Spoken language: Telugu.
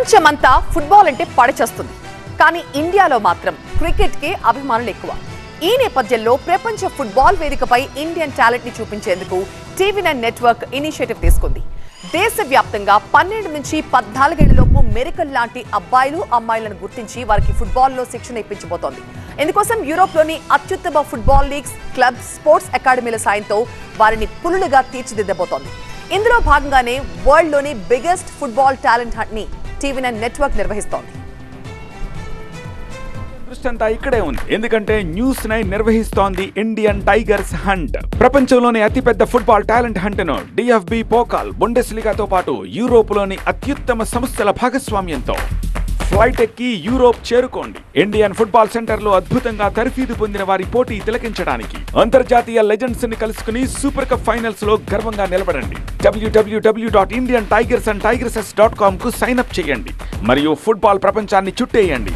ప్రపంచమంతా ఫుట్బాల్ అంటే పడిచేస్తుంది. కానీ ఇండియాలో మాత్రం క్రికెట్‌కే అభిమానులు ఎక్కువ. ఈ నేపథ్యంలో ప్రపంచ ఫుట్బాల్ వేదికపై ఇండియన్ టాలెంట్ ని చూపించేందుకు టీవీ9 నెట్వర్క్ ఇనిషియేటివ్ తీసుకుంది. దేశవ్యాప్తంగా 12 నుంచి 14 ఏళ్లలోపు మెరికల్ లాంటి అబ్బాయిలు అమ్మాయిలను గుర్తించి వారికి ఫుట్బాల్లో శిక్షణ ఇప్పించబోతోంది. ఇందుకోసం యూరోప్లోని అత్యుత్తమ ఫుట్బాల్ లీగ్స్, క్లబ్స్, స్పోర్ట్స్ అకాడమీల సాయంతో వారిని పులులుగా తీర్చిదిద్దబోతోంది. ఇందులో భాగంగానే వరల్డ్లోని బిగ్గెస్ట్ ఫుట్బాల్ టాలెంట్ హంట్ ని టీవీ9 నెట్వర్క్ నిర్వహిస్తోంది. దృష్టంతా ఇక్కడే ఉంది. ఎందుకంటే న్యూస్9 నిర్వహిస్తోంది ఇండియన్ టైగర్స్ హంట్. ప్రపంచంలోని అతిపెద్ద ఫుట్బాల్ టాలెంట్ హంట్ ను డిఎఫ్బి పోకాల్, బుండెస్లిగాతో పాటు యూరోప్లోని అత్యుత్తమ సంస్థల భాగస్వామ్యంతో ఫ్లైట్ ఎక్కి యూరోప్ చేరుకోండి. ఇండియన్ ఫుట్బాల్ సెంటర్ లో అద్భుతంగా తర్ఫీదు పొందిన వారి పోటీ తిలకించడానికి అంతర్జాతీయ లెజెండ్స్ ని కలుసుకుని సూపర్ కప్ ఫైనల్స్ లో గర్వంగా నిలబడండి. www.indiantigersandtigresses.com కు సైన్ అప్ చేయండి మరియు ఫుట్బాల్ ప్రపంచాన్ని చుట్టేయండి.